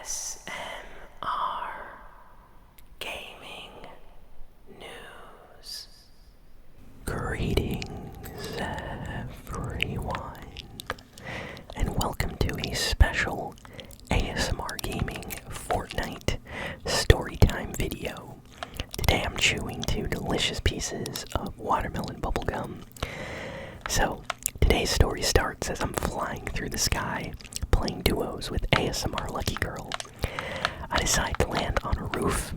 ASMR Gaming News. Greetings, everyone, and welcome to a special ASMR Gaming Fortnite Storytime video. Today I'm chewing two delicious pieces of watermelon bubblegum. So, today's story starts as I'm flying through the sky, playing duos with ASMR Lucky Girl. I decide to land on a roof,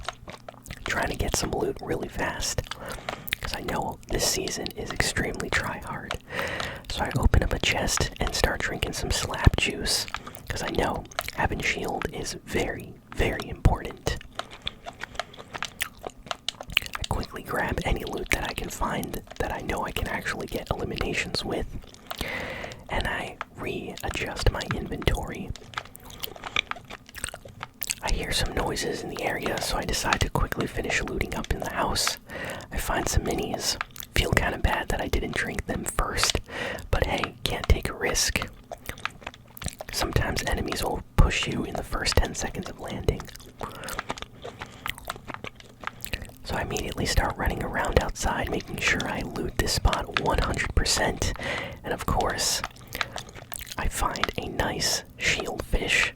trying to get some loot really fast, because I know this season is extremely try-hard. So I open up a chest and start drinking some slab juice, because I know having shield is very, very important. I quickly grab any loot that I can find that I know I can actually get eliminations with, and I readjust my inventory. I hear some noises in the area, so I decide to quickly finish looting up in the house. I find some minis. Feel kind of bad that I didn't drink them first, but hey, can't take a risk. Sometimes enemies will push you in the first 10 seconds of landing. So I immediately start running around outside, making sure I loot this spot 100%. And of course, I find a nice shield fish,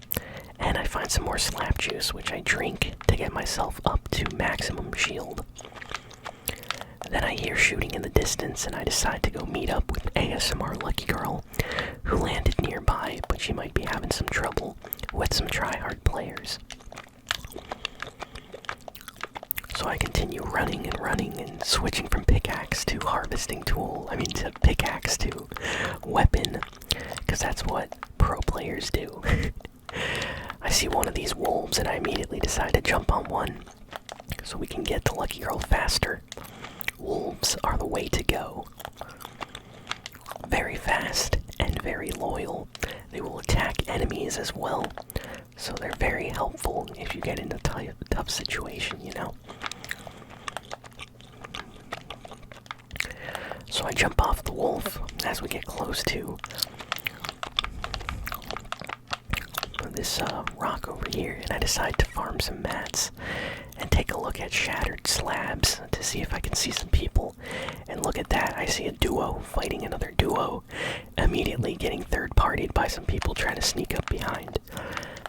and I find some more slab juice, which I drink to get myself up to maximum shield. Then I hear shooting in the distance, and I decide to go meet up with ASMR Lucky Girl, who landed nearby, but she might be having some trouble with some try-hard players. So I continue running and switching from pickaxe to harvesting tool. To pickaxe to weapon, because that's what pro players do. I see one of these wolves and I immediately decide to jump on one so we can get to Lucky Girl faster. Wolves are the way to go. Very fast and very loyal. They will attack enemies as well, so they're very helpful if you get into a tough situation, you know. So I jump off the wolf as we get close to this rock over here, and I decide to farm some mats and take a look at shattered slabs to see if I can see some people. And look at that, I see a duo fighting another duo, immediately getting third-partied by some people trying to sneak up behind.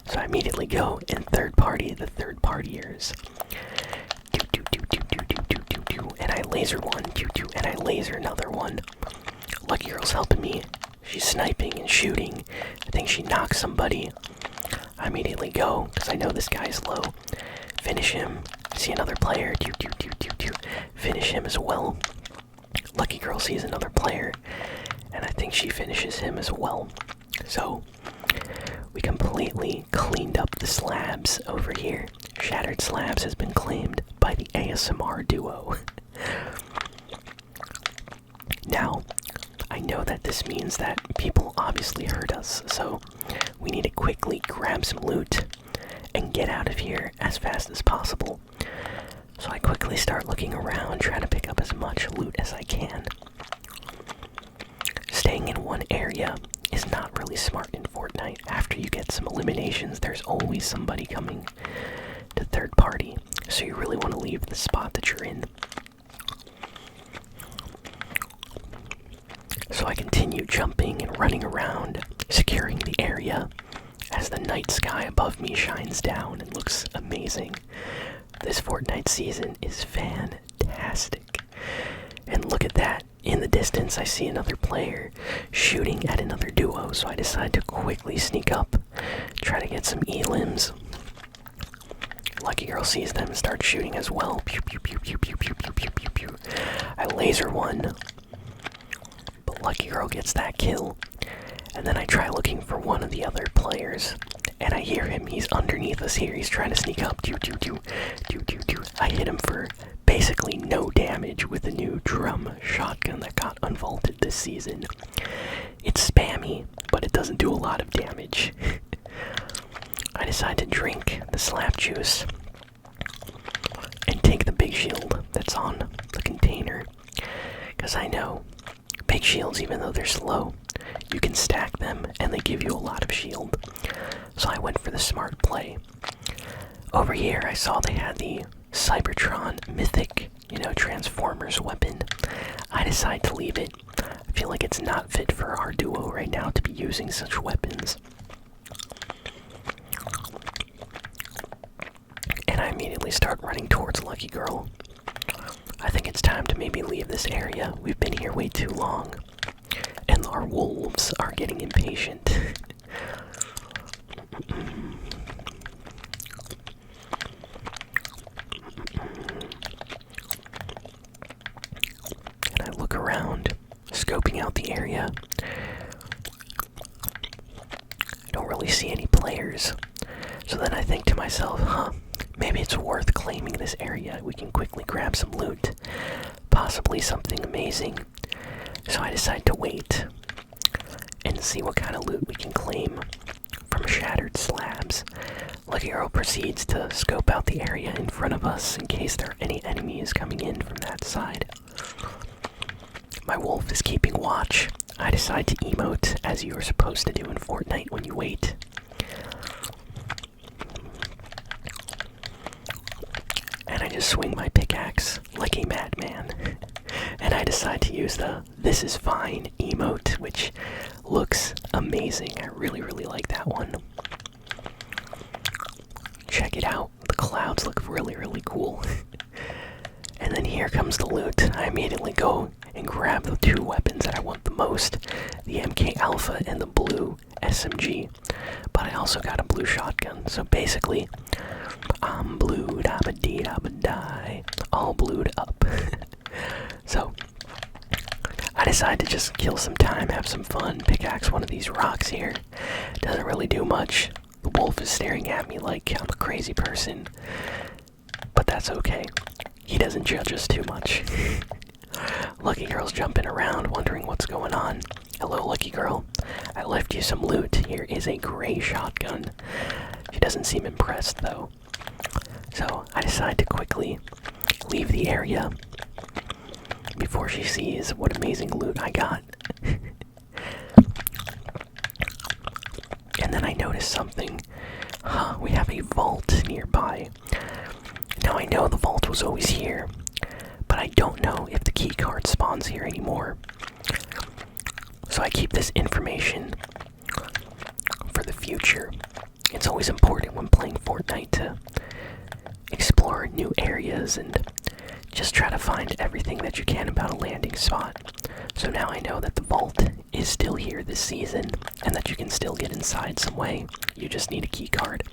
So I immediately go and third-party the third-partiers. And I laser one, and I laser another one. Lucky Girl's helping me. She's sniping and shooting. I think she knocks somebody. I immediately go, because I know this guy's low. Finish him. See another player. Finish him as well. Lucky Girl sees another player, and I think she finishes him as well. So, we completely cleaned up the slabs over here. Shattered slabs has been claimed by the ASMR duo. Now, I know that this means that people obviously heard us, so we need to quickly grab some loot and get out of here as fast as possible. So I quickly start looking around, trying to pick up as much loot as I can. Staying in one area is not really smart in Fortnite. After you get some eliminations, there's always somebody coming to third party, so you really want to leave the spot that you're in. So I continue jumping and running around, securing the area as the night sky above me shines down and looks amazing. This Fortnite season is fantastic. And look at that. In the distance, I see another player shooting at another duo, so I decide to quickly sneak up, try to get some elims. Lucky Girl sees them and starts shooting as well. Pew, pew, pew, pew, pew, pew, pew, pew, pew, pew. I laser one, but Lucky Girl gets that kill. And then I try looking for one of the other players, and I hear him. He's underneath us here. He's trying to sneak up. I hit him for basically no damage with the new drum shotgun that got unvaulted this season. It's spammy, but it doesn't do a lot of damage. I decide to drink the slab juice and take the big shield that's on the container, because I know big shields, even though they're slow, you can stack them and they give you a lot of shield. So so I went for the smart play. Over here, I saw they had the Cybertron Mythic, Transformers weapon. I decided to leave it. I feel like it's not fit for our duo right now to be using such weapons. And I immediately start running towards Lucky Girl. I think it's time to maybe leave this area. We've been here way too long. And our wolves are getting impatient. And I look around, scoping out the area. I don't really see any players. So then I think to myself, maybe it's worth claiming this area. We can quickly grab some loot. Possibly something amazing. So I decide to wait and see what kind of loot we can claim from shattered slabs. Lucky Girl proceeds to scope out the area in front of us in case there are any enemies coming in from that side. My wolf is keeping watch. I decide to emote as you are supposed to do in Fortnite when you wait. And I just swing my pickaxe like a madman. And I decide to use the "this is fine" emote, which looks amazing. I really like that one. Check it out. The clouds look really cool. And then here comes the loot. I immediately go and grab the two weapons that I want the most, the MK Alpha and the blue SMG. But I also got a blue shotgun, so basically, I'm blued, I'm a dee, I'm a die, all blued up. So, I decided to just kill some time, have some fun, pickaxe one of these rocks here. Doesn't really do much. The wolf is staring at me like I'm a crazy person. But that's okay. He doesn't judge us too much. Lucky Girl's jumping around, wondering what's going on. Hello, Lucky Girl. I left you some loot. Here is a gray shotgun. She doesn't seem impressed, though. So, I decide to quickly leave the area before she sees what amazing loot I got. And then I notice something. We have a vault nearby. Now I know the vault was always here, but I don't know if the key card spawns here anymore. So I keep this information for the future. It's always important when playing Fortnite to explore new areas and just try to find everything that you can about a landing spot. So now I know that the vault is still here this season and that you can still get inside some way. You just need a key card.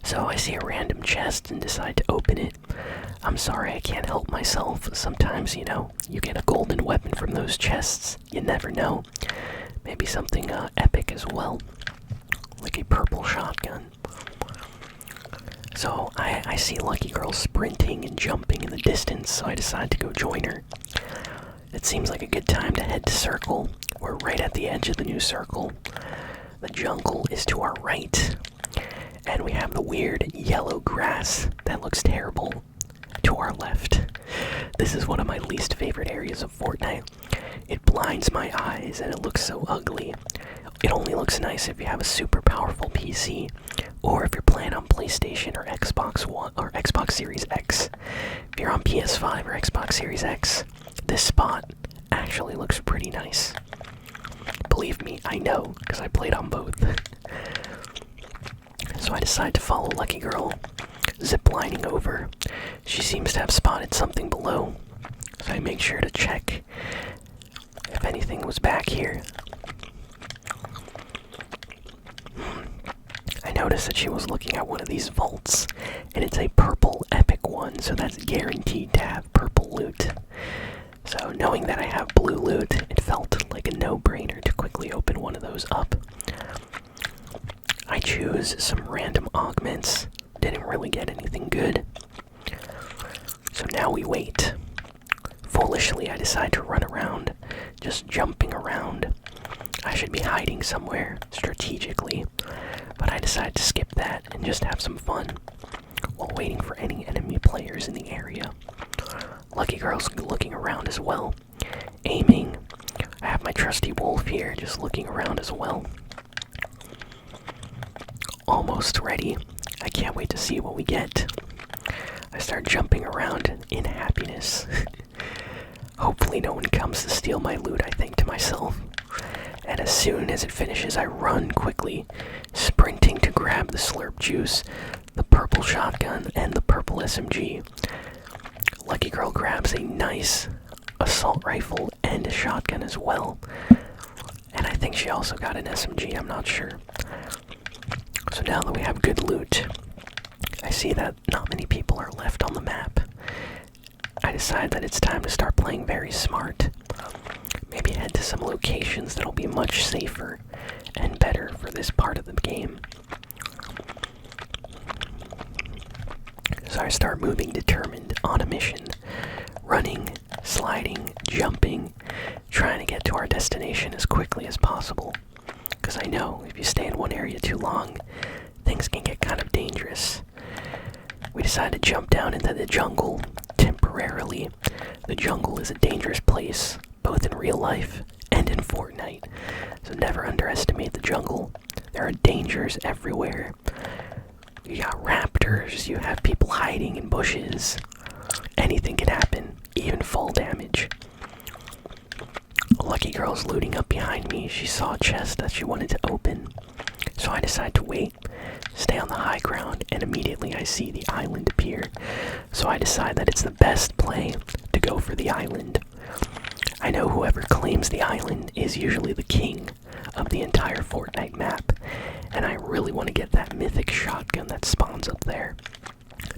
So I see a random chest and decide to open it. I'm sorry, I can't help myself. Sometimes, you get a golden weapon from those chests. You never know. Maybe something epic as well. Like a purple shotgun. So I see Lucky Girl sprinting and jumping in the distance, so I decide to go join her. It seems like a good time to head to Circle. We're right at the edge of the new Circle. The jungle is to our right. And we have the weird yellow grass that looks terrible to our left. This is one of my least favorite areas of Fortnite. It blinds my eyes and it looks so ugly. It only looks nice if you have a super powerful PC or if you're playing on PlayStation or Xbox One or Xbox Series X. If you're on PS5 or Xbox Series X, this spot actually looks pretty nice. Believe me, I know, because I played on both. So I decide to follow Lucky Girl, ziplining over. She seems to have spotted something below, so I make sure to check if anything was back here. I noticed that she was looking at one of these vaults, and it's a purple epic one, so that's guaranteed to have purple loot. So knowing that I have blue loot, it felt like a no-brainer to quickly open one of those up. I choose some random augments, didn't really get anything good. So now we wait. Foolishly, I decide to run around, just jumping around. I should be hiding somewhere strategically, but I decide to skip that and just have some fun while waiting for any enemy players in the area. Lucky Girl's looking around as well, aiming. I have my trusty wolf here, just looking around as well. almost ready. I can't wait to see what we get. I start jumping around in happiness. Hopefully no one comes to steal my loot, I think to myself. And as soon as it finishes, I run quickly, sprinting to grab the slurp juice, the purple shotgun, and the purple SMG. Lucky Girl grabs a nice assault rifle and a shotgun as well. And I think she also got an SMG, I'm not sure. So now that we have good loot, I see that not many people are left on the map. I decide that it's time to start playing very smart. Maybe head to some locations that'll be much safer and better for this part of the game. So I start moving determined on a mission. Running, sliding, jumping, trying to get to our destination as quickly as possible. Because I know if you stay in one area too long, things can get kind of dangerous. We decide to jump down into the jungle temporarily. The jungle is a dangerous place, both in real life and in Fortnite. So never underestimate the jungle. There are dangers everywhere. You got raptors, you have people hiding in bushes. Anything can happen, even fall damage. Lucky Girl's looting up behind me. She saw a chest that she wanted to open. So I decide to wait, stay on the high ground, and immediately I see the island appear. So I decide that it's the best play to go for the island. I know whoever claims the island is usually the king of the entire Fortnite map, and I really want to get that mythic shotgun that spawns up there.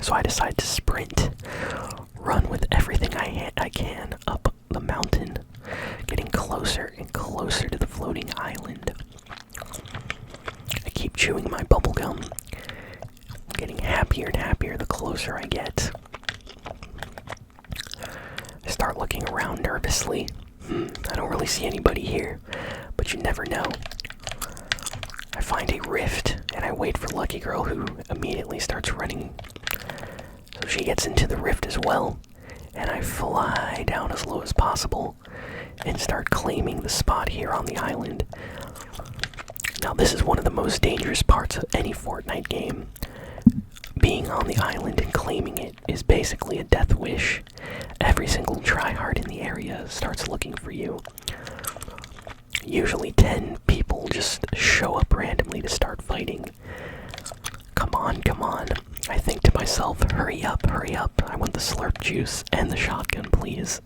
So I decide to sprint, run with everything I can up the mountain, getting closer and closer to the floating island. I keep chewing my bubblegum, getting happier and happier the closer I get. I start looking around nervously. I don't really see anybody here, but you never know. I find a rift, and I wait for Lucky Girl, who immediately starts running. So she gets into the rift as well, and I fly down as low as possible and start claiming the spot here on the island. Now this is one of the most dangerous parts of any Fortnite game. Being on the island and claiming it is basically a death wish. Every single tryhard in the area starts looking for you. Usually 10 people just show up randomly to start fighting. Come on, come on. I think to myself, hurry up, I want the slurp juice and the shotgun, please.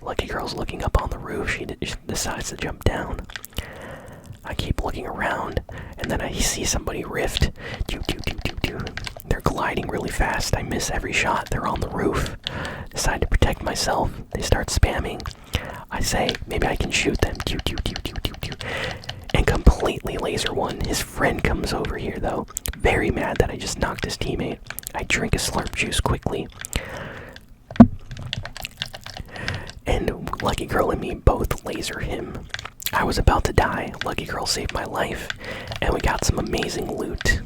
Lucky Girl's looking up on the roof. She decides to jump down. I keep looking around, and then I see somebody rift. They're gliding really fast. I miss every shot. They're on the roof. Decide to protect myself. They start spamming. I say, maybe I can shoot them. And completely laser one. His friend comes over here, though. Very mad that I just knocked his teammate. I drink a slurp juice quickly. And Lucky Girl and me both laser him. I was about to die. Lucky Girl saved my life, and we got some amazing loot.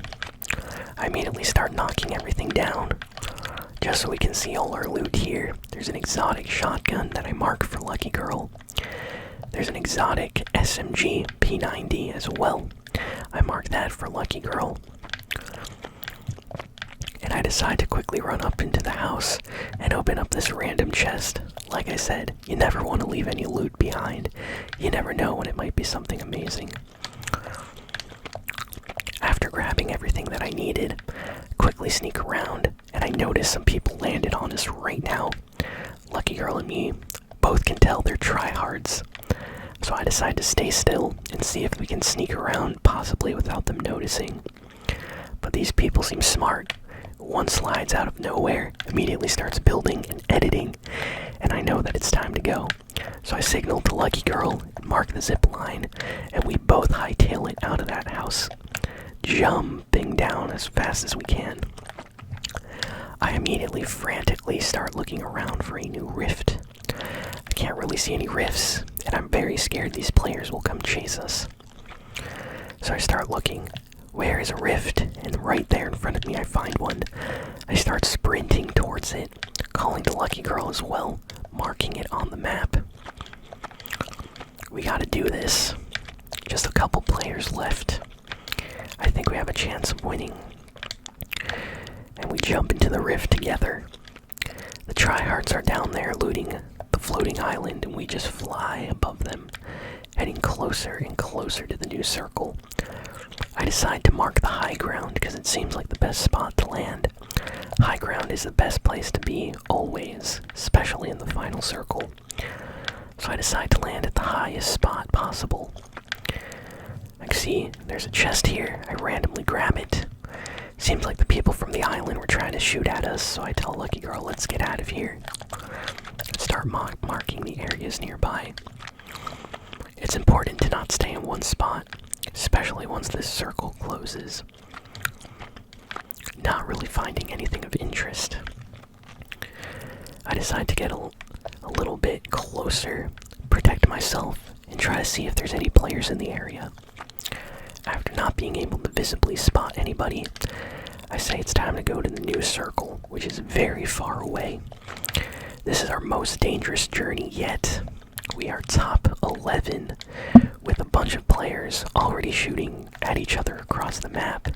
I immediately start knocking everything down, just so we can see all our loot here. There's an exotic shotgun that I mark for Lucky Girl. There's an exotic SMG P90 as well. I mark that for Lucky Girl. And I decide to quickly run up into the house and open up this random chest. Like I said, you never want to leave any loot behind. You never know when it might be something amazing. After grabbing everything that I needed, quickly sneak around, and I notice some people landed on us right now. Lucky Girl and me both can tell they're tryhards. So I decide to stay still and see if we can sneak around, possibly without them noticing. But these people seem smart. One slides out of nowhere, immediately starts building and editing, and I know that it's time to go. So I signal to Lucky Girl, mark the zip line, and we both hightail it out of that house, jumping down as fast as we can. I immediately frantically start looking around for a new rift. I can't really see any rifts, and I'm very scared these players will come chase us. So I start looking. Where is a rift? And right there in front of me I find one. I start sprinting towards it, calling to Lucky Girl as well, marking it on the map. We gotta do this. Just a couple players left. I think we have a chance of winning. And we jump into the rift together. The tryhards are down there looting the floating island, and we just fly above them, heading closer and closer to the new circle. I decide to mark the high ground because it seems like the best spot to land. High ground is the best place to be, always, especially in the final circle. So I decide to land at the highest spot possible. I see there's a chest here. I randomly grab it. Seems like the people from the island were trying to shoot at us, so I tell Lucky Girl, let's get out of here. Start marking the areas nearby. It's important to not stay in one spot, especially once this circle closes. Not really finding anything of interest. I decide to get a little bit closer, protect myself, and try to see if there's any players in the area. After not being able to visibly spot anybody, I say it's time to go to the new circle, which is very far away. This is our most dangerous journey yet. We are top 11 with a bunch of players already shooting at each other across the map.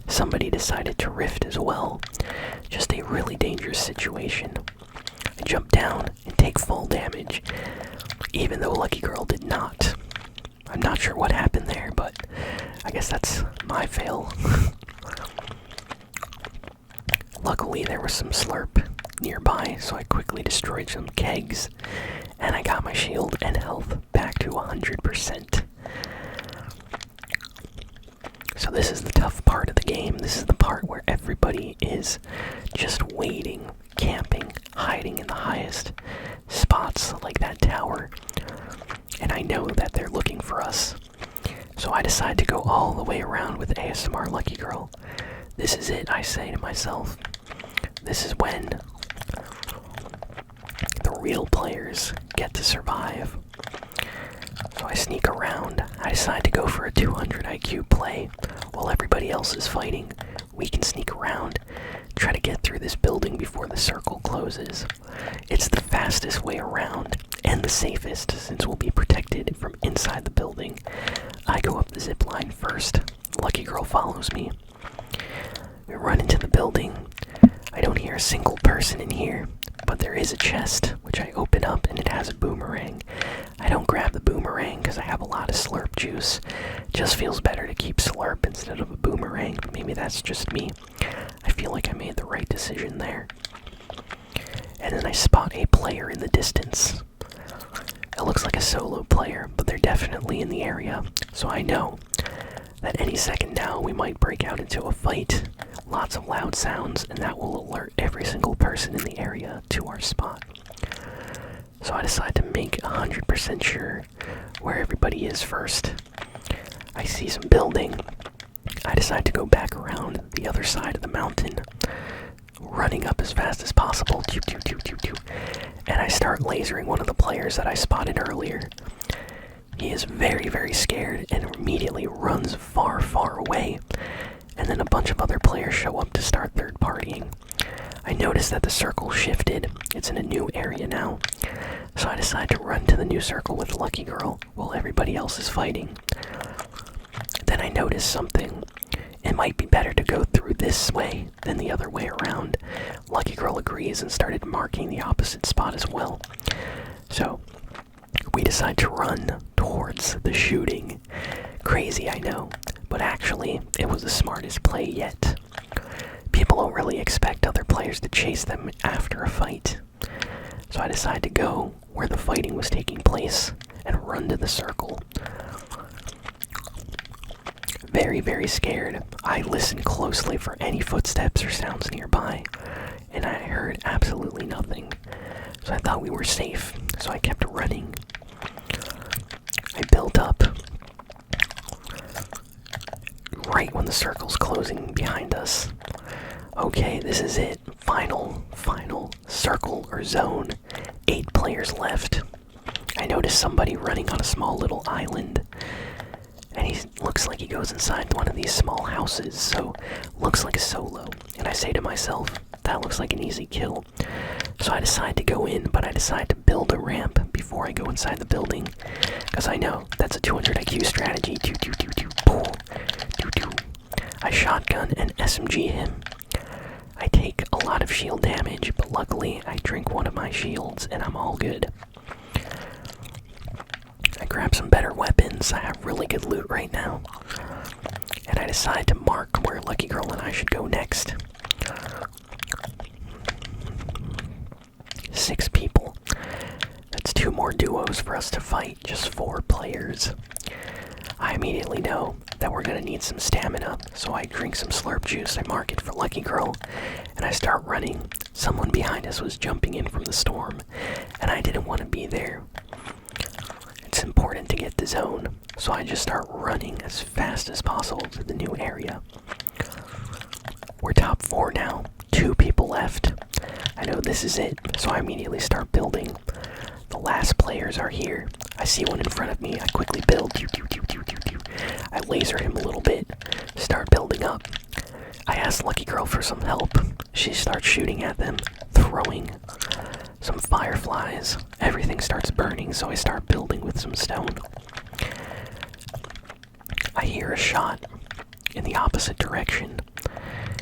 Somebody decided to rift as well. Just a really dangerous situation. I jump down and take full damage, even though Lucky Girl did not. I'm not sure what happened there, but I guess that's my fail. Luckily, there was some slurp nearby, so I quickly destroyed some kegs, and I got my shield and health back to 100%. So this is the tough part of the game. This is the part where everybody is just waiting, camping, hiding in the highest spots like that tower. And I know that they're looking for us. So I decide to go all the way around with ASMR Lucky Girl. This is it, I say to myself. This is when the real players get to survive. So I sneak around. I decide to go for a 200 IQ play. While everybody else is fighting, we can sneak around, try to get through this building before the circle closes. It's the fastest way around, and the safest, since we'll be protected from inside the building. I go up the zip line first. Lucky Girl follows me. We run into the building. I don't hear a single person in here, but there is a chest, which I open up, and it has a boomerang. I don't grab the boomerang because I have a lot of slurp juice. Just feels better to keep slurp instead of a boomerang. Maybe that's just me. I feel like I made the right decision there. And then I spot a player in the distance. It looks like a solo player, but they're definitely in the area, so I know that any second now we might break out into a fight. Lots of loud sounds, and that will alert every single person in the area to our spot. So I decide to make 100% sure where everybody is first. I see some building. I decide to go back around the other side of the mountain, running up as fast as possible. And I start lasering one of the players that I spotted earlier. He is very, very scared and immediately runs far, far away. And then a bunch of other players show up to start third partying. I notice that the circle shifted. It's in a new area now. So I decide to run to the new circle with Lucky Girl while everybody else is fighting. Then I notice something. It might be better to go through this way than the other way around. Lucky Girl agrees and started marking the opposite spot as well. So we decide to run towards the shooting. Crazy, I know, but actually it was the smartest play yet. People don't really expect other players to chase them after a fight. So I decide to go where the fighting was taking place and run to the circle. Very, very scared. I listened closely for any footsteps or sounds nearby, and I heard absolutely nothing. So I thought we were safe, so I kept running. I built up right when the circle's closing behind us. Okay, this is it. Final circle or zone. 8 players left. I noticed somebody running on a small little island. And he looks like he goes inside one of these small houses, so looks like a solo. And I say to myself, that looks like an easy kill. So I decide to go in, but I decide to build a ramp before I go inside the building. Because I know that's a 200 IQ strategy. I shotgun and SMG him. I take a lot of shield damage, but luckily I drink one of my shields and I'm all good. I grab some better weapons. I have really good loot right now. And I decide to mark where Lucky Girl and I should go next. 6 people. That's 2 more duos for us to fight, just 4 players. I immediately know that we're gonna need some stamina, so I drink some slurp juice, I mark it for Lucky Girl, and I start running. Someone behind us was jumping in from the storm, and I didn't want to be there. It's important to get the zone, so I just start running as fast as possible to the new area. We're top 4 now, 2 people left. I know this is it, so I immediately start building. The last players are here. I see one in front of me, I quickly build. I laser him a little bit, start building up. I ask Lucky Girl for some help. She starts shooting at them, throwing some fireflies. Everything starts burning, so I start building with some stone. I hear a shot in the opposite direction.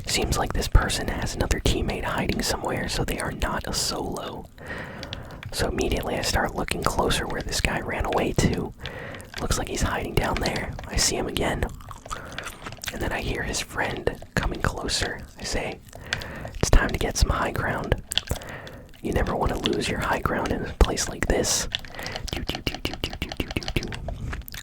Seems like this person has another teammate hiding somewhere, so they are not a solo. So immediately I start looking closer where this guy ran away to. Looks like he's hiding down there. I see him again. And then I hear his friend coming closer. I say, it's time to get some high ground. You never want to lose your high ground in a place like this.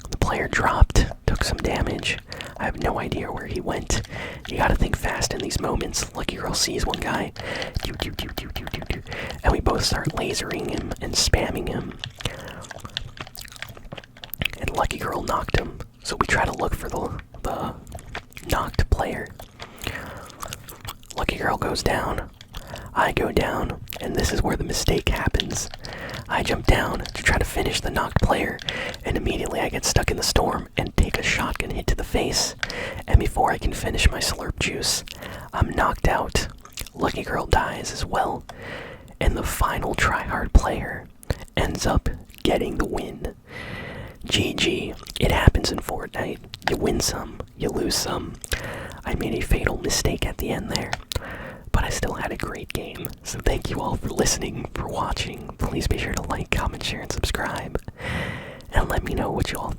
The player dropped, took some damage. I have no idea where he went. You gotta think fast in these moments. Lucky Girl sees one guy. And we both start lasering him and spamming him. And Lucky Girl knocked him. So we try to look for the knocked player. Lucky Girl goes down. I go down. And this is where the mistake happens. I jump down to try to finish the knocked player, and immediately I get stuck in the storm and take a shotgun hit to the face. And before I can finish my slurp juice, I'm knocked out. Lucky Girl dies as well. And the final tryhard player ends up getting the win. GG. It happens in Fortnite. You win some, you lose some. I made a fatal mistake at the end there, but I still had a great game. So thank you all for listening, for watching. Please be sure to like, comment, share, and subscribe. And let me know what you all